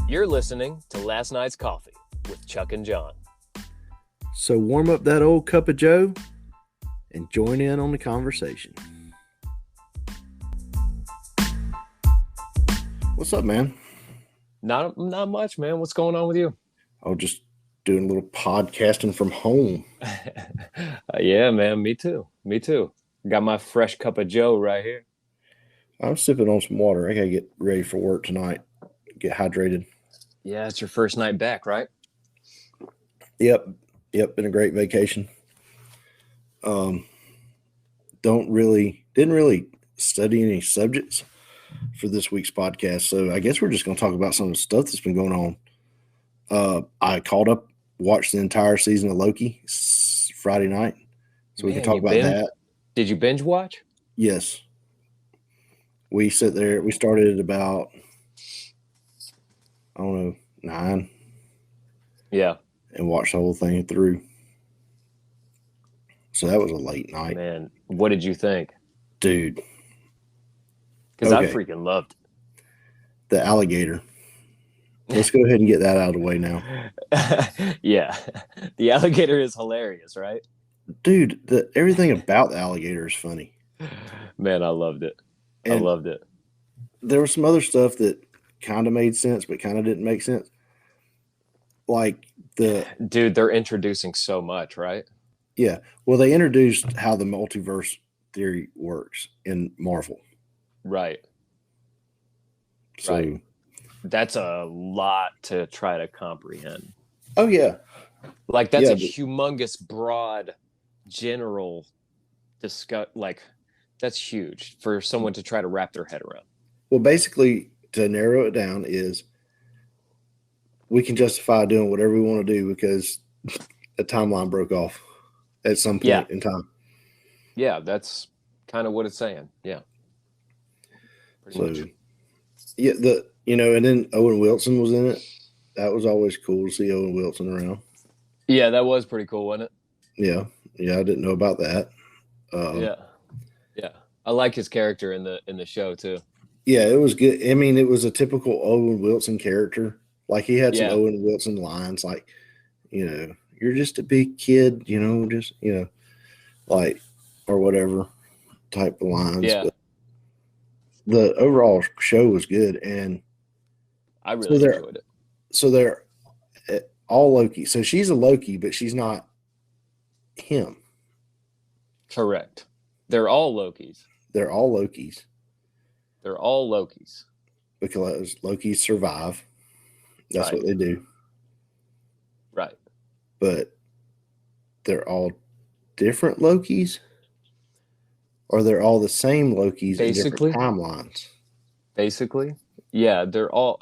You're listening to Last Night's Coffee with Chuck and John. So warm up that old cup of joe and join in on the conversation. What's up, man? Not much, man. What's going on with you? Oh, just doing a little podcasting from home. Yeah, man. Me too. Got my fresh cup of joe right here. I'm sipping on some water. I gotta get ready for work tonight. Get hydrated. Yeah, it's your first night back, right? Yep. Been a great vacation. Didn't really study any subjects for this week's podcast. So I guess we're just gonna talk about some of the stuff that's been going on. I caught up, watched the entire season of Loki Friday night. So we can talk about that. Did you binge watch? Yes. We sit there, we started at about, I don't know, 9. Yeah. And watched the whole thing through. So that was a late night. Man, what did you think? Dude. Because I freaking loved it. The alligator. Let's go ahead and get that out of the way now. Yeah. The alligator is hilarious, right? Dude, everything about the alligator is funny. Man, I loved it. I loved it. There was some other stuff that kind of made sense, but kind of didn't make sense. Like Dude, they're introducing so much, right? Yeah. Well, they introduced how the multiverse theory works in Marvel. Right. So, right. That's a lot to try to comprehend. Oh, yeah. Like, that's a humongous, broad, general that's huge for someone to try to wrap their head around. Well, basically, to narrow it down is we can justify doing whatever we want to do because a timeline broke off at some point in time. Yeah, that's kind of what it's saying. Yeah. Pretty much. Yeah, and then Owen Wilson was in it. That was always cool to see Owen Wilson around. Yeah, that was pretty cool, wasn't it? Yeah, I didn't know about that. Yeah. I like his character in the show too. Yeah, it was good. I mean, it was a typical Owen Wilson character. Like he had some Owen Wilson lines, like, you're just a big kid, like, or whatever type of lines. Yeah. But the overall show was good, and I really enjoyed it. So they're all Loki. So she's a Loki, but she's not him. Correct. They're all Lokis. They're all Lokis. Because Lokis survive. That's what they do. Right. But they're all different Lokis? Or they're all the same Lokis in different timelines? Basically. Yeah, they're all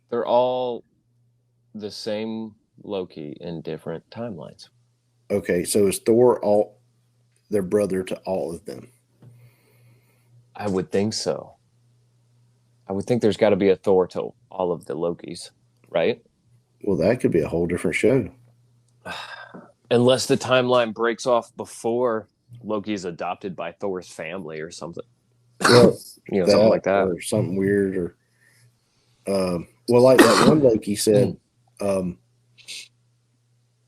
the same Loki in different timelines. Okay, so is Thor their brother to all of them? I would think so. I would think there's got to be a Thor to all of the Lokis, right? Well, that could be a whole different show. Unless the timeline breaks off before Loki's adopted by Thor's family or something. Well, something like that. Or something weird. Or, like that one Loki said that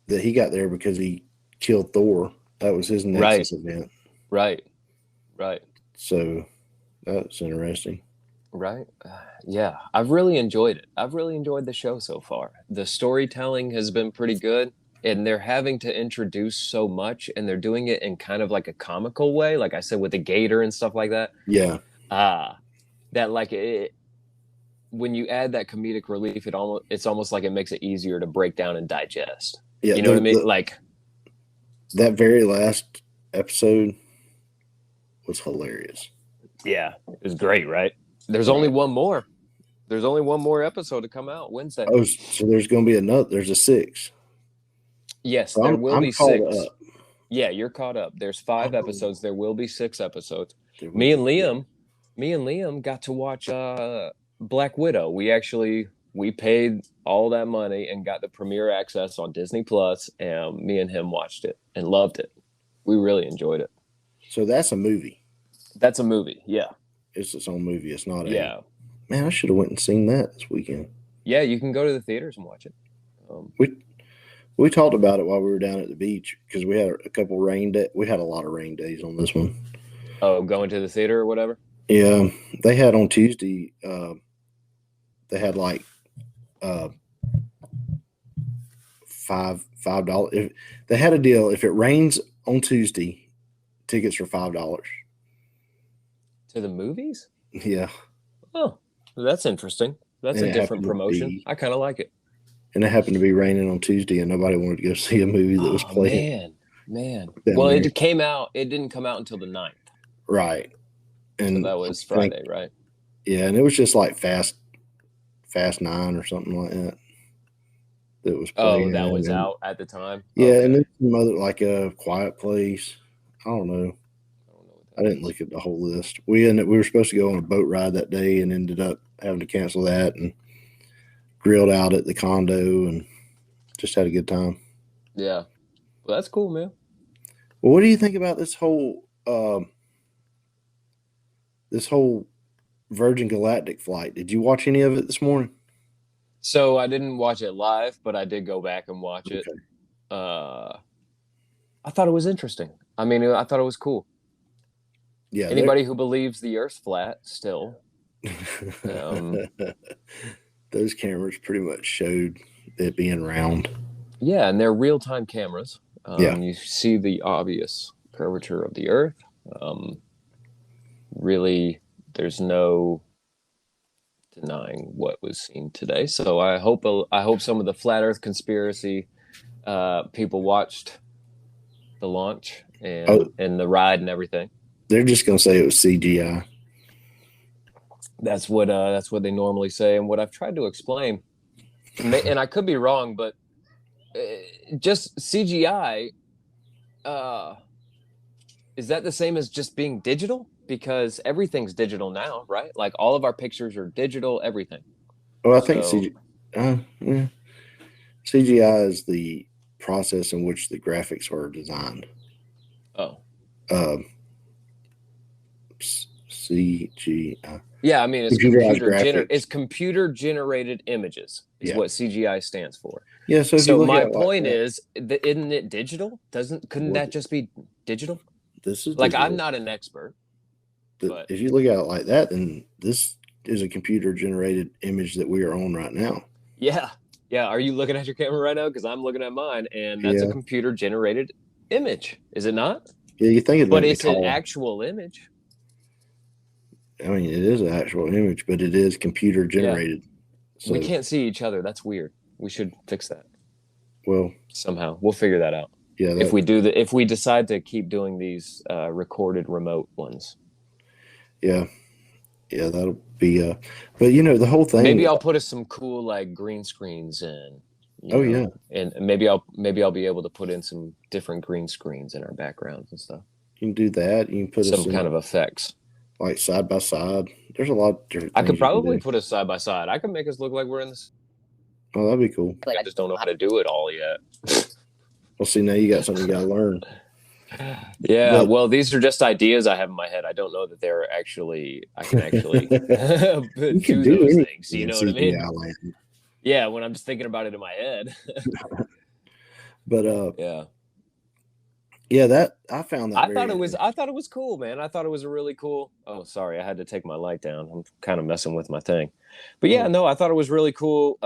he got there because he killed Thor. That was his Nexus event. Right. So that's interesting. Right. Yeah. I've really enjoyed it. I've really enjoyed the show so far. The storytelling has been pretty good, and they're having to introduce so much, and they're doing it in kind of like a comical way. Like I said, with the gator and stuff like that. Yeah. That like it, when you add that comedic relief, it's almost like it makes it easier to break down and digest. Yeah. You know what I mean? Like that very last episode was hilarious. Yeah. It was great, right? There's only one more. There's only one more episode to come out Wednesday. Oh, so there's going to be another. There's a 6. Yes, so there will be 6. Yeah, you're caught up. There's 5 episodes. There will be 6 episodes. Me and Liam got to watch Black Widow. We paid all that money and got the premiere access on Disney Plus, and me and him watched it and loved it. We really enjoyed it. So that's a movie. That's a movie, yeah. It's its own movie. It's not a Man, I should have went and seen that this weekend. Yeah, you can go to the theaters and watch it. We talked about it while we were down at the beach because we had a couple rain days. We had a lot of rain days on this one. Oh, going to the theater or whatever? Yeah, they had on Tuesday. They had like $5. They had a deal. If it rains on Tuesday, tickets are $5. To the movies? Yeah. Oh, that's interesting. That's a different promotion. I kind of like it. And it happened to be raining on Tuesday, and nobody wanted to go see a movie that was playing. Man. Well, it didn't come out until the 9th. Right. And so that was Friday, right? Yeah, and it was just like Fast 9 or something like that. That was playing. Oh, that was out at the time? Yeah, okay. And then some other, like a Quiet Place. I don't know. I didn't look at the whole list. We were supposed to go on a boat ride that day and ended up having to cancel that and grilled out at the condo and just had a good time. Yeah. Well, that's cool, man. Well, what do you think about this whole Virgin Galactic flight? Did you watch any of it this morning? So I didn't watch it live, but I did go back and watch it. I thought it was interesting. I mean, I thought it was cool. Yeah. Anybody who believes the Earth's flat still. Those cameras pretty much showed it being round. Yeah, and they're real-time cameras. You see the obvious curvature of the Earth. Really, there's no denying what was seen today. So I hope some of the flat Earth conspiracy people watched the launch and the ride and everything. They're just gonna say it was CGI. That's what they normally say, and what I've tried to explain, and I could be wrong, but just CGI. Is that the same as just being digital? Because everything's digital now, right? Like all of our pictures are digital, everything. Well, I think CGI is the process in which the graphics are designed. Oh. CGI. Yeah, I mean it's computer generated images is what CGI stands for. Yeah, so my point is, isn't it digital? Couldn't that just be digital? This is like digital. I'm not an expert. But if you look at it like that, then this is a computer generated image that we are on right now. Yeah. Yeah. Are you looking at your camera right now? Because I'm looking at mine, and that's a computer generated image, is it not? Yeah, you think but it's an actual image. I mean, it is an actual image, but it is computer generated. Yeah. So we can't see each other. That's weird. We should fix that. Well, somehow we'll figure that out. Yeah. If we decide to keep doing these recorded remote ones. Yeah. Yeah, that'll be but the whole thing. Maybe I'll put some cool like green screens in. Yeah. And maybe I'll be able to put in some different green screens in our backgrounds and stuff. You can do that. You can put some kind of effects. Like side by side. There's a lot of different things. I could probably put us side by side. I could make us look like we're in this. Oh, that'd be cool. I just don't know how to do it all yet. Well, see, now you got something you got to learn. Yeah, well, these are just ideas I have in my head. I don't know that I can actually do those things. You know what I mean? Land. Yeah, when I'm just thinking about it in my head. But yeah, that I found that. I thought it was cool, man. I thought it was a really cool. Oh, sorry, I had to take my light down. I'm kind of messing with my thing, but yeah, no, I thought it was really cool.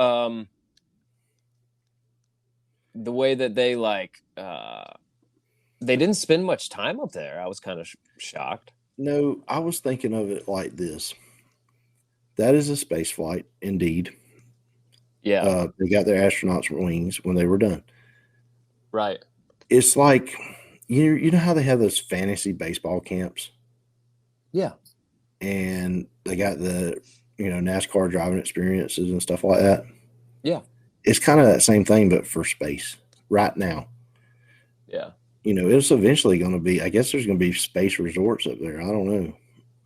The way that they they didn't spend much time up there. I was kind of shocked. No, I was thinking of it like this. That is a space flight, indeed. Yeah. They got their astronauts' wings when they were done. Right. It's like, you know how they have those fantasy baseball camps? Yeah. And they got the, NASCAR driving experiences and stuff like that. Yeah. It's kind of that same thing, but for space right now. Yeah. It's eventually going to be, I guess there's going to be space resorts up there. I don't know,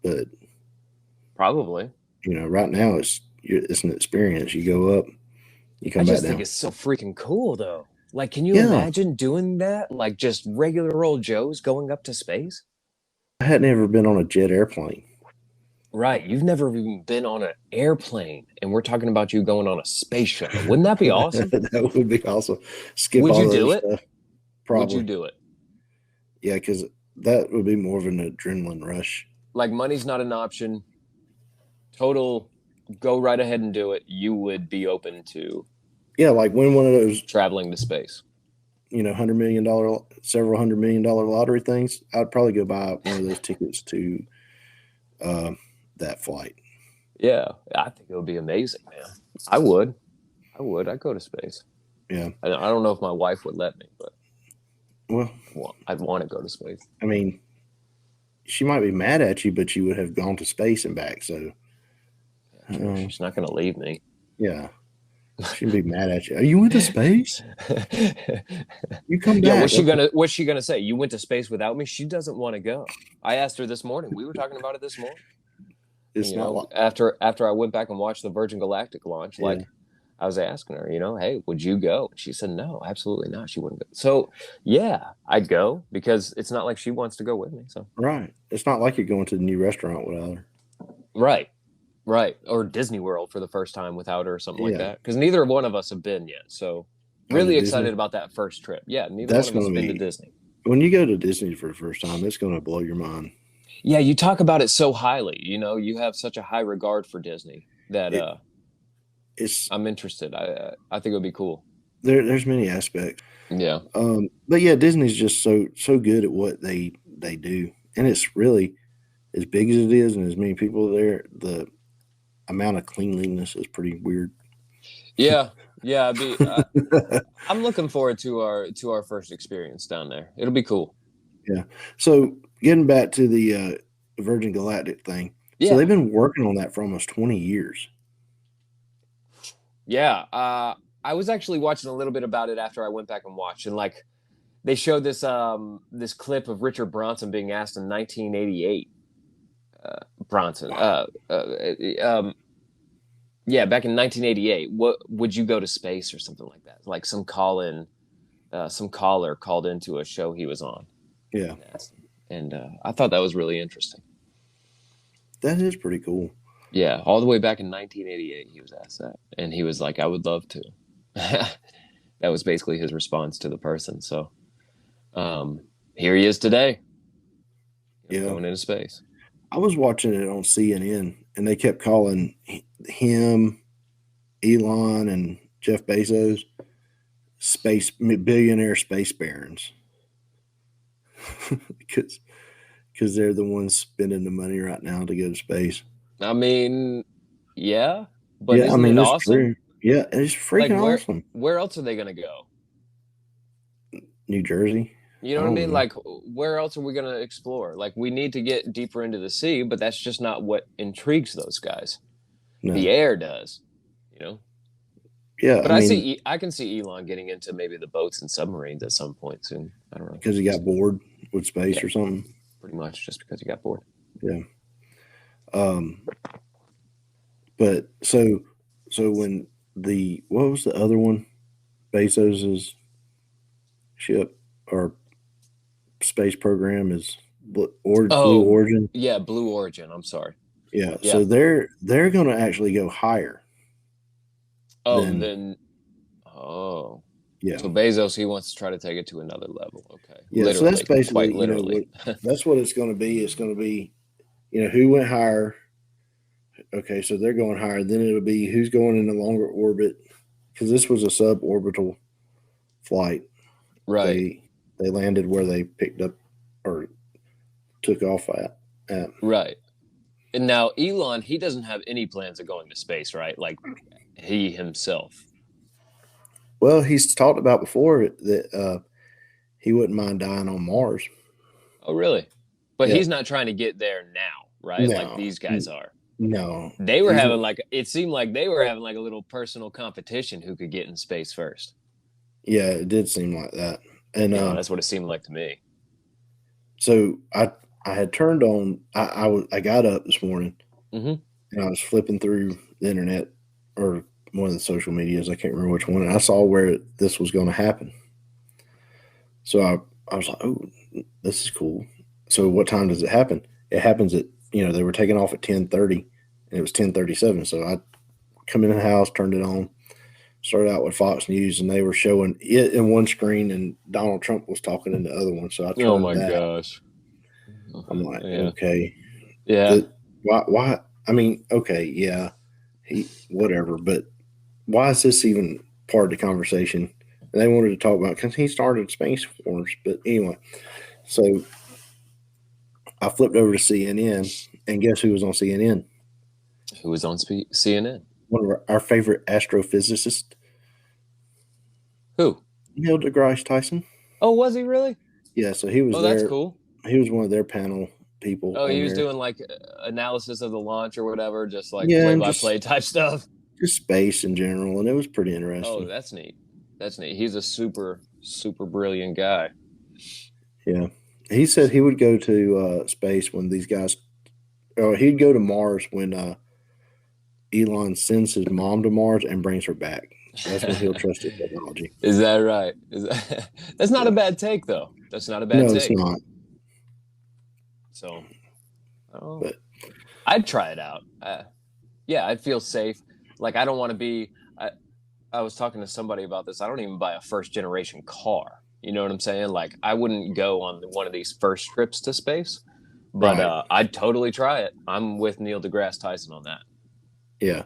but probably, right now it's an experience. You go up, you come back down. I just think it's so freaking cool though. Like, can you imagine doing that? Like just regular old Joes going up to space? I had never been on a jet airplane. Right. You've never even been on an airplane, and we're talking about you going on a space shuttle. Wouldn't that be awesome? That would be awesome. Skip Would all you the do other it? stuff. Probably. Would you do it? Yeah, because that would be more of an adrenaline rush. Like, money's not an option. Total, go right ahead and do it. You would be open to. Yeah, like win one of those traveling to space. $100 million, several $100 million lottery things. I'd probably go buy one of those tickets to that flight. Yeah, I think it would be amazing, man. I would. I'd go to space. Yeah. I don't know if my wife would let me, but well, I'd want to go to space. I mean, she might be mad at you, but you would have gone to space and back. So she's not going to leave me. Yeah. She'd be mad at you. Are you went to space? You come back. Yeah, what's she gonna say? You went to space without me? She doesn't want to go. I asked her this morning. We were talking about it this morning. It's not like after I went back and watched the Virgin Galactic launch, like I was asking her, hey, would you go? She said, no, absolutely not. She wouldn't go. So yeah, I'd go because it's not like she wants to go with me. So right. It's not like you're going to the new restaurant without her. Right. Or Disney World for the first time without her or something like that. Because neither one of us have been yet. So really excited about that first trip. Yeah, neither one of us have been to Disney. When you go to Disney for the first time, it's going to blow your mind. Yeah, you talk about it so highly. You have such a high regard for Disney that I'm interested. I think it would be cool. There's many aspects. Yeah. But yeah, Disney's just so good at what they do. And it's really, as big as it is and as many people there, the amount of cleanliness is pretty weird. Yeah. I'm looking forward to our first experience down there. It'll be cool. Yeah. So getting back to the Virgin Galactic thing. Yeah. So they've been working on that for almost 20 years. Yeah. I was actually watching a little bit about it after I went back and watched, and like they showed this this clip of Richard Branson being asked in 1988. Bronson. Yeah, back in 1988, what would you go to space or something like that? Like some caller called into a show he was on. Yeah, and I thought that was really interesting. That is pretty cool. Yeah, all the way back in 1988, he was asked that, and he was like, "I would love to." That was basically his response to the person. So, here he is today. Going into space. I was watching it on CNN, and they kept calling him, Elon, and Jeff Bezos billionaire space barons because they're the ones spending the money right now to go to space. I mean, yeah, but isn't it awesome? True. Yeah, it's freaking awesome. Where else are they going to go? New Jersey. You know what I mean? Like, where else are we going to explore? Like, we need to get deeper into the sea, but that's just not what intrigues those guys. No. The air does, Yeah, but I can see Elon getting into maybe the boats and submarines at some point soon. I don't know, because he got bored with space or something. Pretty much, just because he got bored. Yeah. But so when what was the other one? Bezos's ship or space program is Blue Origin. Yeah, Blue Origin. I'm sorry. Yeah. So they're going to actually go higher. Oh, yeah. So Bezos, he wants to try to take it to another level. Okay. Yeah. Literally, so that's basically quite literally. That's what it's going to be. It's going to be, who went higher. Okay, so they're going higher. Then it'll be who's going in a longer orbit, because this was a suborbital flight. Right. They landed where they picked up or took off at. Right. And now Elon, he doesn't have any plans of going to space, right? Like he himself. Well, he's talked about before that he wouldn't mind dying on Mars. Oh, really? But he's not trying to get there now, right? No, like these guys are. No. They were having it seemed like they were having like a little personal competition who could get in space first. Yeah, it did seem like that. And that's what it seemed like to me. So I had turned on. I got up this morning, and I was flipping through the internet or one of the social medias. I can't remember which one. And I saw where this was going to happen. So I was like, "Oh, this is cool." So what time does it happen? It happens at they were taking off at 10:30, and it was 10:37. So I come in the house, turned it on, started out with Fox News, and they were showing it in one screen, and Donald Trump was talking in the other one. So I turned Oh my that. gosh. I'm like, Yeah. okay, yeah. Why? I mean, okay, yeah, whatever, but why is this even part of the conversation? And they wanted to talk about because he started Space Force, but anyway, so I flipped over to CNN, and guess who was on CNN? Who was on CNN? One of our favorite astrophysicists. Who? Neil deGrasse Tyson. Oh, was he really? Yeah, so he was Oh, there. that's cool. He was one of their panel people. Oh, he was there. doing like analysis of the launch or whatever, just like Yeah, play-by-play type stuff. Just space in general, and it was pretty interesting. Oh, that's neat. That's neat. He's a super, super brilliant guy. Yeah. He said he would go to space when these guys, or he'd go to Mars when Elon sends his mom to Mars and brings her back. That's when he'll trust his technology. Is that right? That's not a bad take, though. That's not a bad take. No, it's not. So, but I'd try it out. Yeah, I'd feel safe. Like, I don't want to be. I was talking to somebody about this. I don't even buy a first generation car. You know what I'm saying? Like, I wouldn't go on one of these first trips to space, but right. I'd totally try it. I'm with Neil deGrasse Tyson on that. Yeah,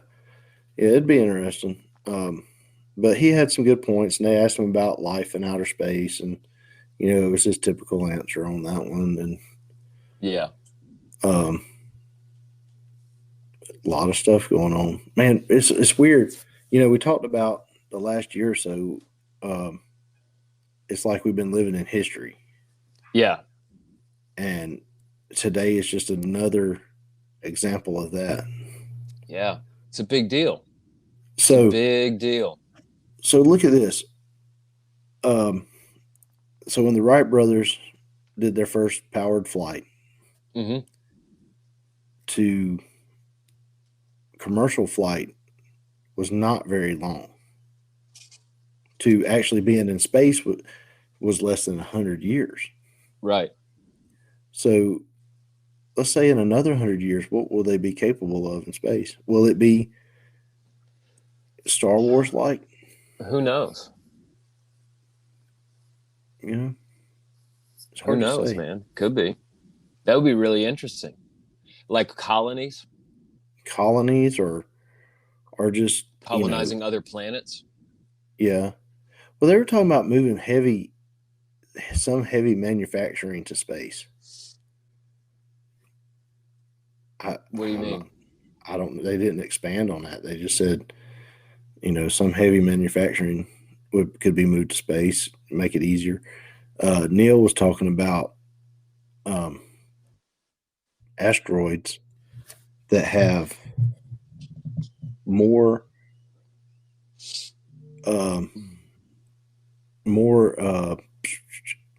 it'd be interesting. But he had some good points, and they asked him about life in outer space, and it was his typical answer on that one. And yeah, a lot of stuff going on. Man, it's weird. We talked about the last year or so. It's like we've been living in history. Yeah. And today is just another example of that. Yeah. It's a big deal. It's a big deal. So look at this. So when the Wright brothers did their first powered flight to commercial flight was not very long. To actually being in space was less than 100 years. Right. So let's say in another 100 years, what will they be capable of in space? Will it be Star Wars like? Who knows? It's hard Who knows, to say. Man? Could be. That would be really interesting. Like colonies? Colonies or just colonizing other planets? Yeah. Well, they were talking about moving some heavy manufacturing to space. What do you mean? I don't. They didn't expand on that. They just said, some heavy manufacturing could be moved to space, make it easier. Neil was talking about asteroids that have more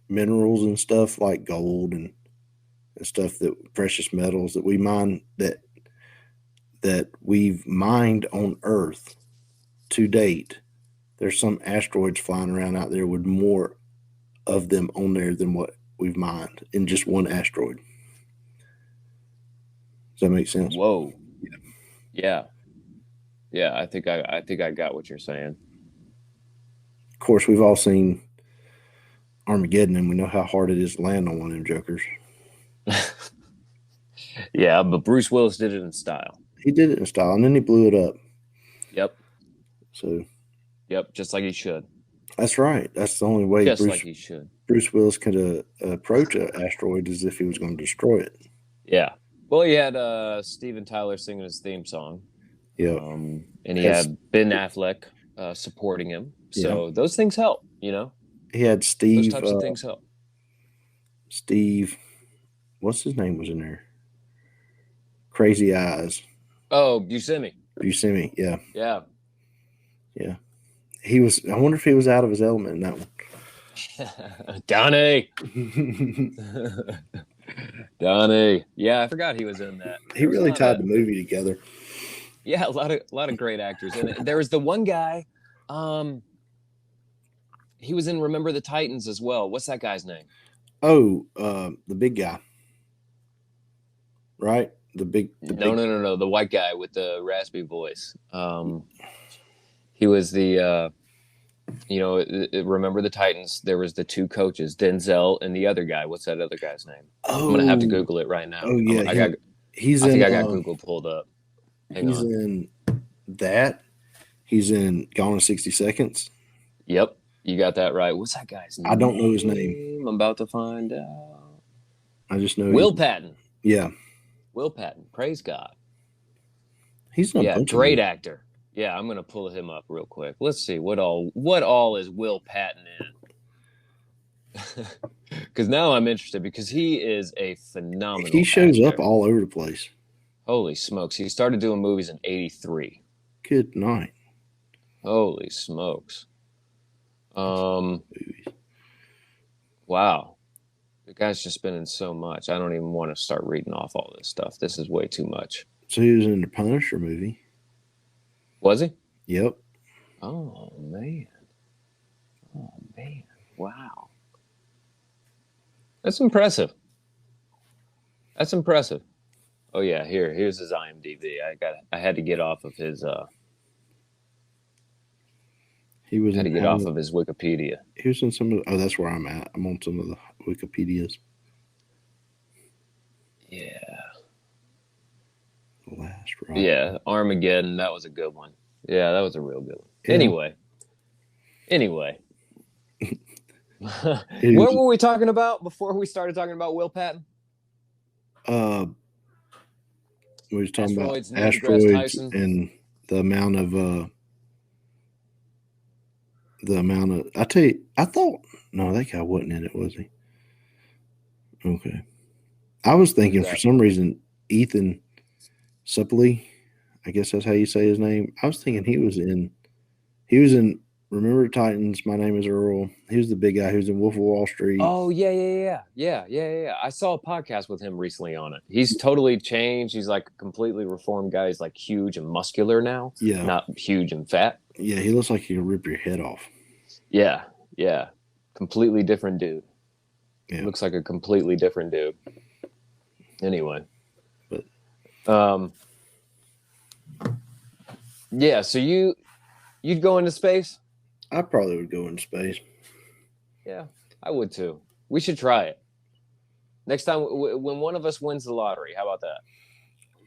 minerals and stuff like gold and stuff, that precious metals that we mine that we've mined on Earth to date. There's some asteroids flying around out there with more of them on there than what we've mined in just one asteroid. Does that make sense? Whoa. Yeah. I think I got what you're saying. Of course, we've all seen Armageddon, and we know how hard it is to land on one of them jokers. Yeah, but Bruce Willis did it in style. He did it in style, and then he blew it up. Yep. So. Yep, just like he should. That's right. That's the only way. Just like he should. Bruce Willis could approach an asteroid as if he was going to destroy it. Yeah. Well, he had Steven Tyler singing his theme song. Yeah. And he had Ben Affleck supporting him. So those things help, He had Steve. Those types of things help. Steve, what's his name was in there? Crazy Eyes. Oh, Buscemi, yeah. Yeah. Yeah. He was, I wonder if he was out of his element in that one. Donnie. Donnie. Yeah, I forgot he was in that. He really tied the movie together. Yeah, a lot of great actors. And there was the one guy, he was in Remember the Titans as well. What's that guy's name? Oh, the big guy. Right? No. The white guy with the raspy voice. He was the, remember the Titans? There was the two coaches, Denzel and the other guy. What's that other guy's name? Oh, I'm gonna have to Google it right now. Oh yeah, I got Google pulled up. He's in that. He's in Gone in 60 Seconds. Yep, you got that right. What's that guy's name? I don't know his name. I'm about to find out. I just know Will Patton. Yeah. Will Patton. Praise God. He's a great actor. Yeah, I'm gonna pull him up real quick. Let's see what all is Will Patton in. Because now I'm interested because he is a phenomenal. He shows up all over the place. Holy smokes! He started doing movies in '83. Good night. Holy smokes! Wow, the guy's just been in so much. I don't even want to start reading off all this stuff. This is way too much. So he was in the Punisher movie. Was he? Yep. Oh man! Wow, that's impressive. Oh yeah, here's his IMDb. I had to get off of his. He was. Had to get off of his Wikipedia. He was in some of. Oh, that's where I'm at. I'm on some of the Wikipedias. Yeah. The Last Ride. Yeah, Armageddon. That was a good one. Yeah, that was a real good one. Yeah. Anyway. What were we talking about before we started talking about Will Patton? We were talking about asteroids and the amount of I tell you, I thought no, that guy wasn't in it, was he? Okay. I was thinking for some reason Ethan Suplee, I guess that's how you say his name. I was thinking he was in Remember the Titans, My Name is Earl. He was the big guy who's in Wolf of Wall Street. Oh, yeah. I saw a podcast with him recently on it. He's totally changed. He's like a completely reformed guy. He's like huge and muscular now. Yeah. Not huge and fat. Yeah, he looks like he could rip your head off. Yeah. Completely different dude. Yeah. Looks like a completely different dude. Anyway. But yeah, so you'd go into space? I probably would go into space. Yeah, I would too. We should try it. Next time when one of us wins the lottery, how about that?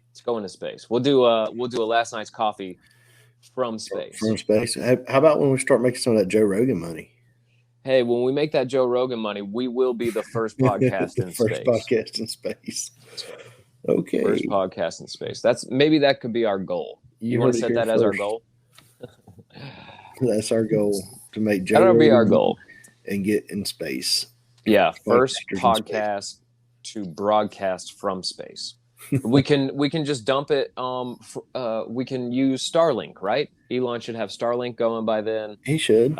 Let's go into space. We'll do a last night's coffee from space. From space. How about when we start making some of that Joe Rogan money? Hey, when we make that Joe Rogan money, we will be the first podcast in space. First podcast in space. Okay. First podcast in space. Maybe that could be our goal. You want to set that as our goal? That's our goal, to make Joe That'll be our goal and get in space. Yeah, first podcast to broadcast from space. we can just dump it. We can use Starlink, right? Elon should have Starlink going by then. He should.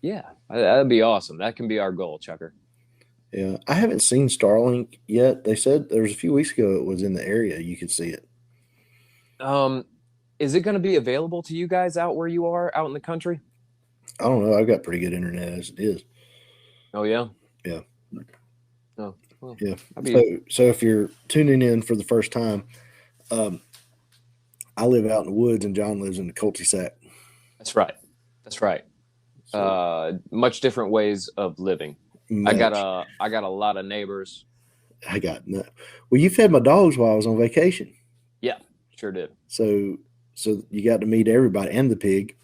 Yeah, that'd be awesome. That can be our goal, Chucker. Yeah, I haven't seen Starlink yet. They said there was a few weeks ago it was in the area. You could see it. Is it going to be available to you guys out where you are, out in the country? I don't know. I've got pretty good internet as it is. Oh, yeah? Yeah. Oh, well, yeah. So if you're tuning in for the first time, I live out in the woods and John lives in the cul-de-sac. That's right. So, much different ways of living. I got a lot of neighbors. Well, you fed my dogs while I was on vacation. Yeah, sure did. So you got to meet everybody and the pig.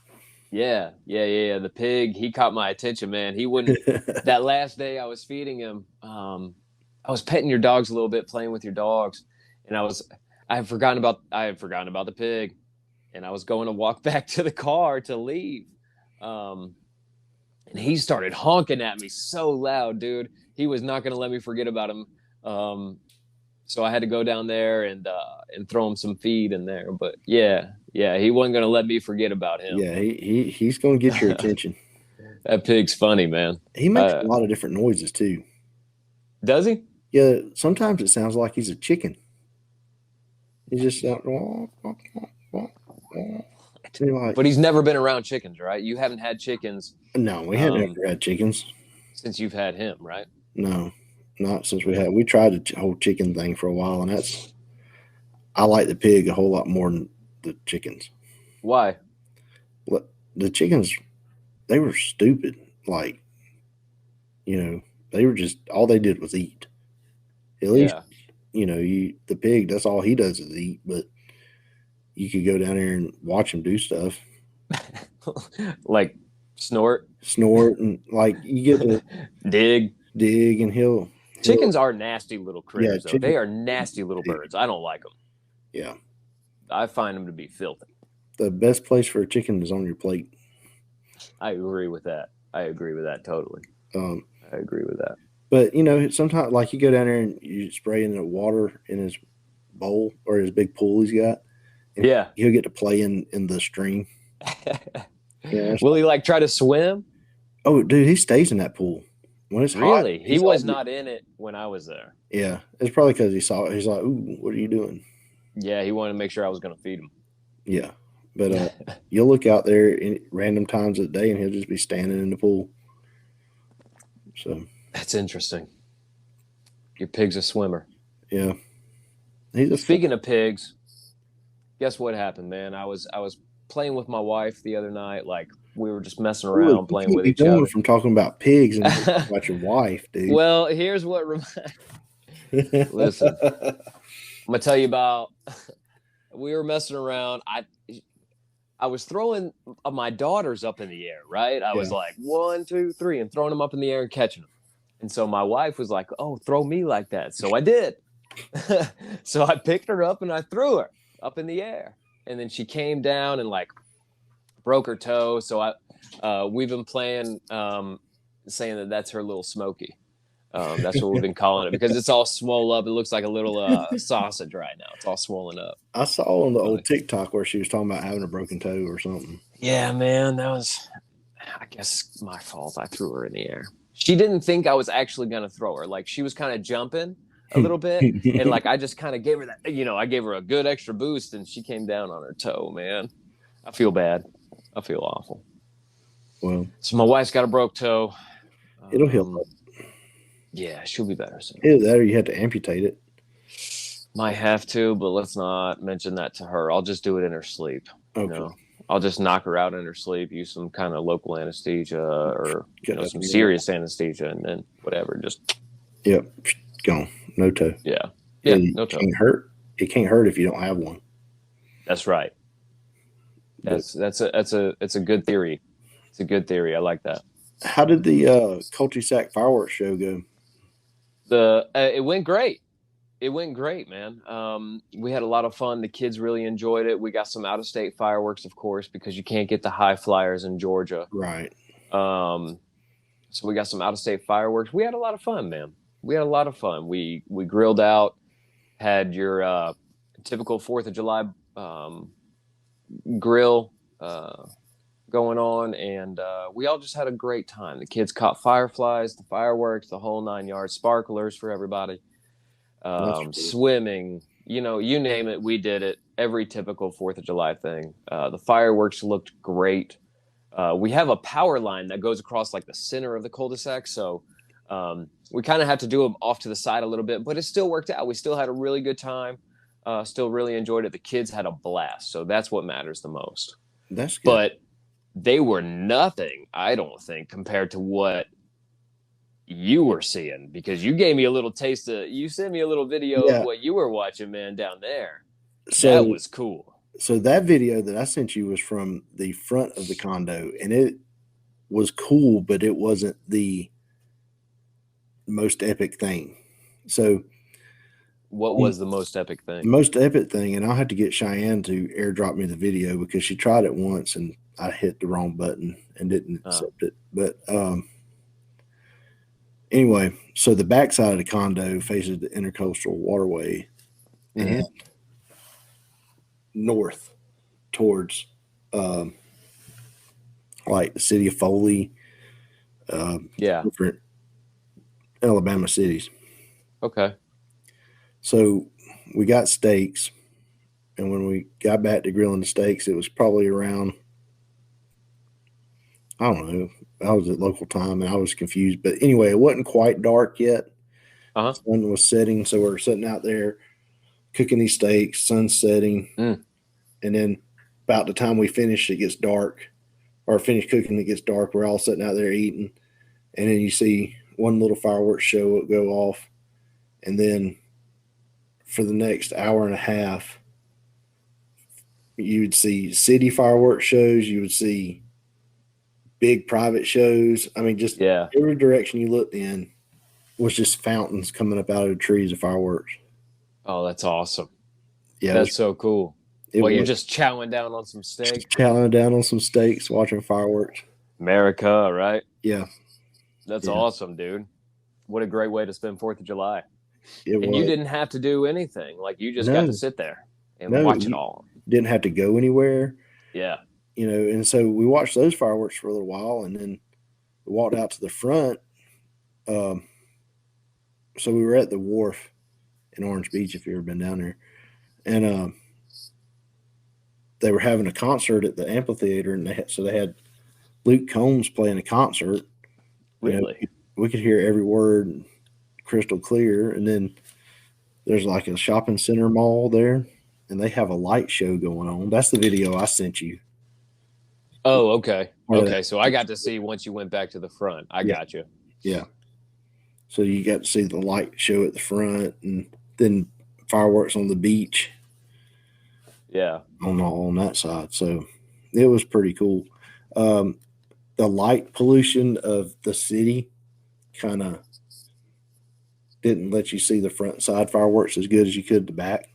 Yeah. The pig, he caught my attention, man. He wouldn't. That last day I was feeding him, I was petting your dogs a little bit, playing with your dogs, and I had forgotten about the pig, and I was going to walk back to the car to leave, and he started honking at me so loud, dude. He was not going to let me forget about him. So I had to go down there and throw him some feed in there. But yeah, he wasn't going to let me forget about him. Yeah, he's going to get your attention. That pig's funny, man. He makes a lot of different noises too. Does he? Yeah, sometimes it sounds like he's a chicken. He's just like, but he's never been around chickens, right? You haven't had chickens. No, we haven't ever had chickens since you've had him, right? No. Not since we tried the whole chicken thing for a while, and I like the pig a whole lot more than the chickens. Why? The chickens, they were stupid. Like, they were just, all they did was eat. At least, the pig, that's all he does is eat. But you could go down there and watch him do stuff. Like snort, and like you get to dig, and he'll. Chickens are nasty little critters, though. They are nasty little birds. I don't like them. Yeah. I find them to be filthy. The best place for a chicken is on your plate. I agree with that. I agree with that totally. I agree with that. But, sometimes, like, you go down there and you spray in the water in his bowl or his big pool he's got. And he'll get to play in the stream. Will he, try to swim? Oh, dude, he stays in that pool. When it's hot. Really? He was not in it when I was there. Yeah. It's probably because he saw it. He's like, ooh, what are you doing? Yeah, he wanted to make sure I was going to feed him. Yeah. But you'll look out there in random times of the day and he'll just be standing in the pool. So that's interesting. Your pig's a swimmer. Yeah. Speaking of pigs, guess what happened, man? I was playing with my wife the other night. Like, we were just messing around, playing with each other. From talking about pigs and about your wife, dude. Well, here's what listen, I'm gonna tell you about. We were messing around. I was throwing my daughters up in the air, right? I was like 1, 2, 3, and throwing them up in the air and catching them. And so my wife was like, "Oh, throw me like that." So I did. So I picked her up and I threw her up in the air, and then she came down and broke her toe. So we've been playing, saying that's her Lil Smokey. That's what we've been calling it because it's all swollen up. It looks like a little sausage right now. It's all swollen up. I saw on the old TikTok where she was talking about having a broken toe or something. Yeah, man, that was, I guess, my fault. I threw her in the air. She didn't think I was actually going to throw her. Like, she was kind of jumping a little bit. And I just kind of gave her that, I gave her a good extra boost and she came down on her toe, man. I feel bad. I feel awful. Well, so my wife's got a broke toe. It'll heal up. Yeah, she'll be better soon. Either that or you have to amputate it. Might have to, but let's not mention that to her. I'll just do it in her sleep. Okay. I'll just knock her out in her sleep, use some kind of local anesthesia or some serious anesthesia, and then whatever. Just gone. No toe. Yeah, no toe. It can't hurt if you don't have one. That's right. That's a good theory. It's a good theory. I like that. How did the cul-de-sac fireworks show go? It went great. It went great, man. We had a lot of fun. The kids really enjoyed it. We got some out-of-state fireworks, of course, because you can't get the high flyers in Georgia. Right. So we got some out-of-state fireworks. We had a lot of fun, man. We had a lot of fun. We grilled out, had your typical 4th of July grill going on, and we all just had a great time. The kids caught fireflies, the fireworks, the whole 9 yards, sparklers for everybody. Swimming, you name it, we did it. Every typical 4th of July thing. The fireworks looked great. We have a power line that goes across the center of the cul-de-sac, so we kind of had to do them off to the side a little bit, but it still worked out. We still had a really good time. Still really enjoyed it. The kids had a blast, so that's what matters the most. That's good. But they were nothing, I don't think, compared to what you were seeing, because you gave me a little taste you sent me a little video of what you were watching, man, down there. So that was cool. So that video that I sent you was from the front of the condo, and it was cool, but it wasn't the most epic thing. So what was the most epic thing? The most epic thing, and I'll have to get Cheyenne to airdrop me the video because she tried it once and I hit the wrong button and didn't accept it. But anyway, so the backside of the condo faces the intercoastal waterway and north towards the city of Foley, different Alabama cities. Okay. So we got steaks, and when we got back to grilling the steaks, it was probably around, I don't know, I was at local time and I was confused. But anyway, it wasn't quite dark yet. Uh-huh. Sun was setting, so we're sitting out there cooking these steaks, sun's setting, and then about the time we finish, it gets dark, or finish cooking, it gets dark. We're all sitting out there eating, and then you see one little fireworks show go off, and then for the next hour and a half, you would see city fireworks shows, you would see big private shows. I mean, just every direction you looked in was just fountains coming up out of the trees of fireworks. Oh, that's awesome. Yeah, that's so cool. Well, you're just chowing down on some steak. Chowing down on some steaks, watching fireworks. America, right? Yeah. That's awesome, dude. What a great way to spend 4th of July. And you didn't have to do anything. Like, you just got to sit there and watch it all. Didn't have to go anywhere. Yeah. You know, and so we watched those fireworks for a little while, and then we walked out to the front. So we were at the wharf in Orange Beach, if you've ever been down there. And they were having a concert at the amphitheater, and they had Luke Combs playing a concert. Really? You know, we could hear every word crystal clear. And then there's like a shopping center mall there, and they have a light show going on. That's the video I sent you. Oh, okay. Okay, so I got to see once you went back to the front. I got you. Yeah. So you got to see the light show at the front, and then fireworks on the beach. Yeah. On that side. So it was pretty cool. The light pollution of the city kind of didn't let you see the front side fireworks as good as you could the back.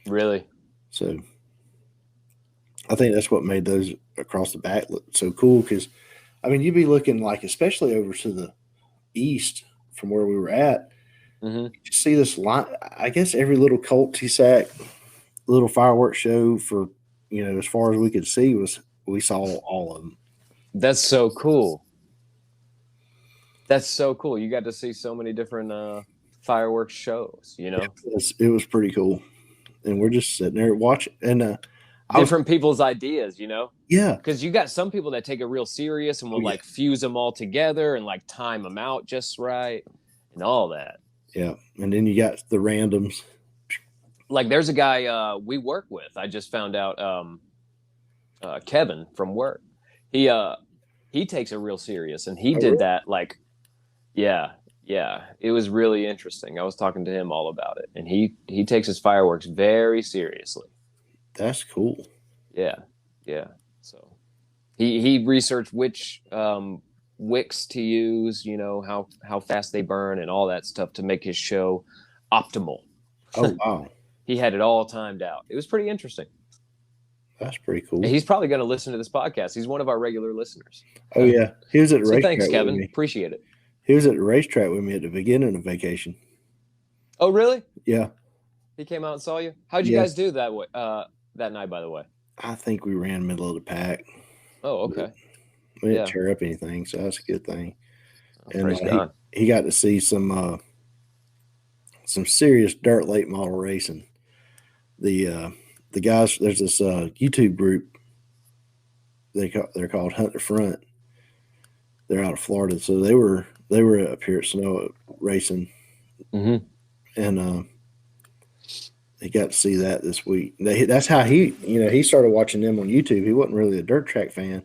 Really? So I think that's what made those across the back look so cool, because, I mean, you'd be looking like, especially over to the east from where we were at, you see this line. I guess every little cul-de-sac, little fireworks show for, you know, as far as we could see, we saw all of them. That's so cool. That's so cool. You got to see so many different fireworks shows, you know? It was pretty cool. And we're just sitting there watching. And different people's ideas, you know? Yeah. Because you got some people that take it real serious and will like fuse them all together and like time them out just right and all that. Yeah. And then you got the randoms. Like, there's a guy we work with. I just found out Kevin from work. He takes it real serious, and he did that. Like, yeah, it was really interesting. I was talking to him all about it, and he takes his fireworks very seriously. That's cool. Yeah. So he researched which wicks to use, you know, how fast they burn and all that stuff to make his show optimal. Oh, wow. He had it all timed out. It was pretty interesting. That's pretty cool. He's probably going to listen to this podcast. He's one of our regular listeners. Oh, yeah. He was at the racetrack. Thanks, Kevin. Appreciate it. He was at the racetrack with me at the beginning of vacation. Oh, really? Yeah. He came out and saw you? How'd you guys do that that night, by the way? I think we ran middle of the pack. Oh, okay. We didn't tear up anything, so that's a good thing. Oh, and he got to see some serious dirt late model racing. The guys, there's this YouTube group. They're called Hunt the Front. They're out of Florida, so they were up here at Snow racing, and they got to see that this week. That's how he started watching them on YouTube. He wasn't really a dirt track fan,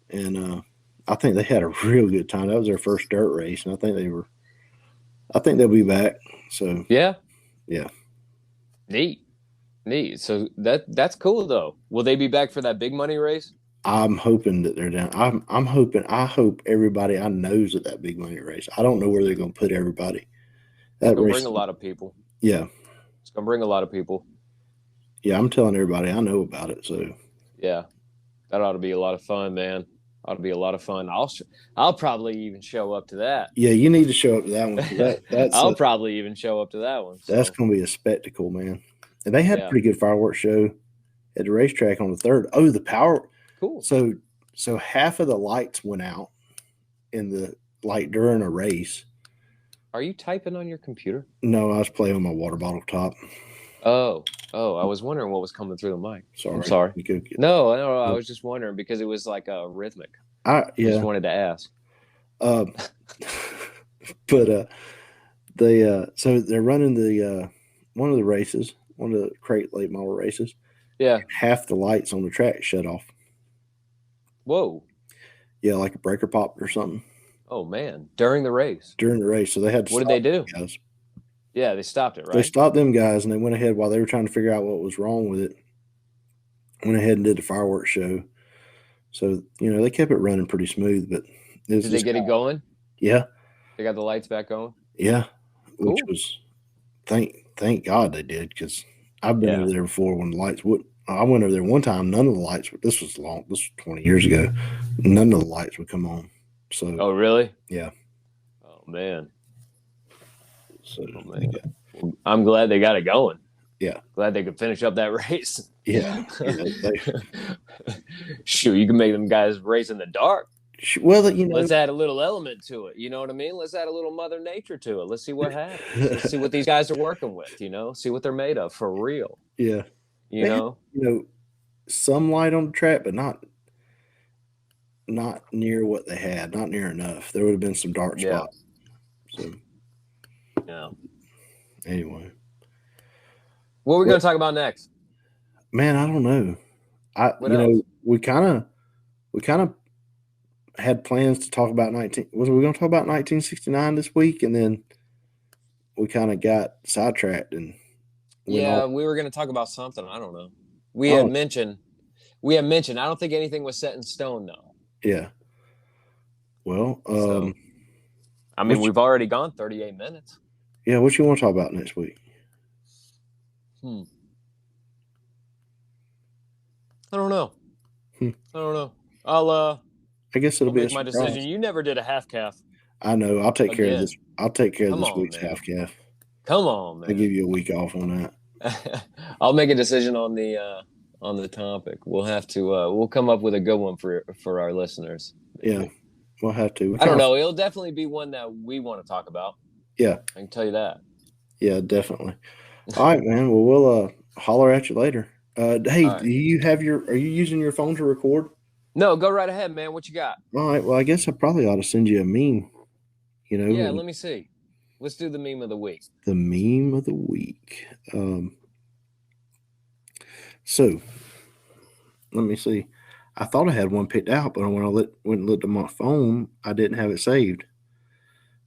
and I think they had a real good time. That was their first dirt race, and I think they'll be back. So yeah, neat. So that's cool though. Will they be back for that big money race? I'm hoping that they're down. I hope everybody I know's at that big money race. I don't know where they're going to put everybody. It's going to bring a lot of people. Yeah. It's going to bring a lot of people. Yeah, I'm telling everybody I know about it. So yeah, that ought to be a lot of fun, man. Ought to be a lot of fun. I'll probably even show up to that. Yeah, you need to show up to that one. That's I'll probably even show up to that one. So. That's going to be a spectacle, man. And they had a pretty good fireworks show at the racetrack on the 3rd. Oh, the power. Cool. So half of the lights went out during a race. Are you typing on your computer? No, I was playing on my water bottle top. Oh, I was wondering what was coming through the mic. Sorry. I'm sorry. No, I was just wondering because it was like a rhythmic. I just wanted to ask. But So they're running the one of the races, one of the crate late model races. Yeah. Half the lights on the track shut off. Whoa. Yeah, like a breaker popped or something. Oh man! During the race. During the race, so they had to. What did they do? Guys. Yeah, they stopped it, right? They stopped them guys, and they went ahead while they were trying to figure out what was wrong with it. Went ahead and did the fireworks show. So they kept it running pretty smooth. But did they get it going? Yeah. They got the lights back going. Yeah, cool. Which was thank God they did, because I've been over there before when the lights would. I went over there one time. None of the lights. This was 20 years ago. None of the lights would come on. So. Oh really? Yeah. Oh man. So. Well, I'm glad they got it going. Yeah. Glad they could finish up that race. Yeah. Shoot, you can make them guys race in the dark. Well, let's add a little element to it. You know what I mean? Let's add a little Mother Nature to it. Let's see what happens. Let's see what these guys are working with. See what they're made of for real. Yeah. You know, some light on the track, but not near what they had. Not near enough. There would have been some dark spots. So. Yeah. Anyway. What are we going to talk about next? Man, I don't know. We kind of had plans to talk about was we going to talk about 1969 this week, and then we kind of got sidetracked and we were going to talk about something. I don't know. We had mentioned. I don't think anything was set in stone though. Yeah. Well, we've already gone 38 minutes. Yeah, what you want to talk about next week? I don't know. I guess it'll be make my decision. You never did a half calf. I know. I'll take care of this. I'll take care of this week's half calf. Come on, man. I'll give you a week off on that. I'll make a decision on the topic. We'll have to. We'll come up with a good one for our listeners. Maybe. Yeah, we'll have to. I don't know. It'll definitely be one that we want to talk about. Yeah, I can tell you that. Yeah, definitely. All right, man. Well, we'll holler at you later. Hey, right. Are you using your phone to record? No, go right ahead, man. What you got? All right. Well, I guess I probably ought to send you a meme. Yeah, let me see. Let's do the meme of the week. The meme of the week. So, let me see. I thought I had one picked out, but when I went and looked at my phone, I didn't have it saved.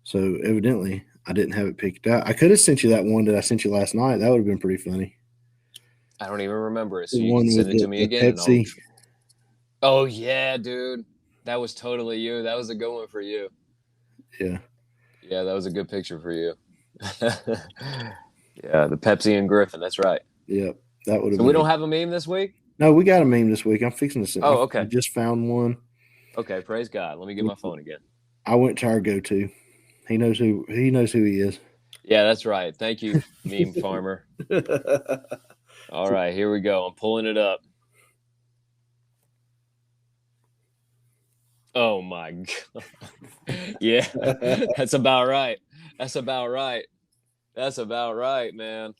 So, evidently, I didn't have it picked out. I could have sent you that one that I sent you last night. That would have been pretty funny. I don't even remember it. So you can send it to me again. Pepsi. Oh, yeah, dude. That was totally you. That was a good one for you. Yeah. Yeah, that was a good picture for you. Yeah, the Pepsi and Griffin. That's right. Yep. That would have So we don't have a meme this week? No, we got a meme this week. I'm fixing to send. Oh, okay. I just found one. Okay, praise God. Let me get my phone again. I went to our go-to. He knows who he is. Yeah, that's right. Thank you, meme farmer. All right, here we go. I'm pulling it up. Oh my God. Yeah, that's about right. That's about right, man.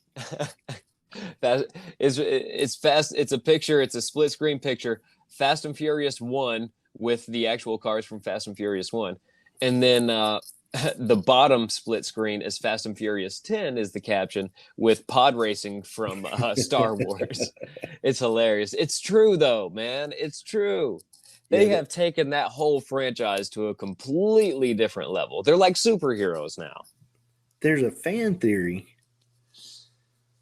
It's fast. It's a picture. It's a split screen picture. Fast and Furious 1 with the actual cars from Fast and Furious 1. And then the bottom split screen is Fast and Furious 10 is the caption with pod racing from Star Wars. It's hilarious. It's true though, man. It's true. They have taken that whole franchise to a completely different level. They're like superheroes now. There's a fan theory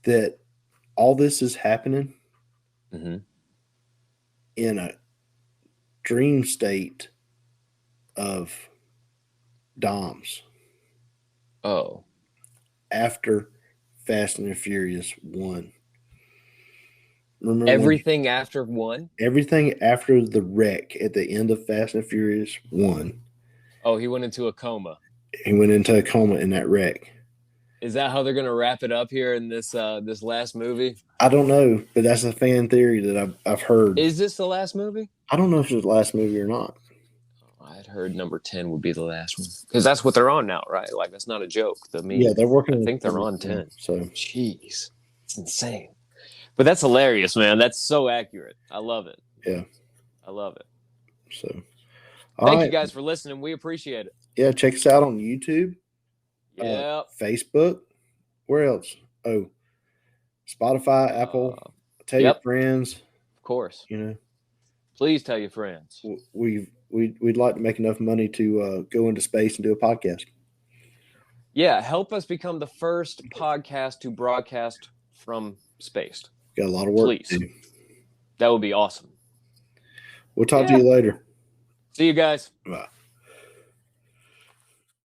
that all this is happening in a dream state of Doms. Oh. After Fast and the Furious 1. Remember everything after 1? Everything after the wreck at the end of Fast and Furious 1. Oh, he went into a coma. He went into a coma in that wreck. Is that how they're going to wrap it up here in this this last movie? I don't know, but that's a fan theory that I've heard. Is this the last movie? I don't know if it's the last movie or not. I'd heard number 10 would be the last one. Because that's what they're on now, right? Like, that's not a joke. Yeah, they're working. I think they're on 10. So, jeez. It's insane. But that's hilarious, man. That's so accurate. I love it. Yeah. I love it. So, thank you guys for listening. We appreciate it. Yeah, check us out on YouTube. Facebook. Where else? Oh, Spotify, Apple. Tell your friends. Of course. You know. Please tell your friends. We'd like to make enough money to go into space and do a podcast. Yeah, help us become the first podcast to broadcast from space. Got a lot of work. Please. To do. That would be awesome. We'll talk to you later. See you guys. Bye.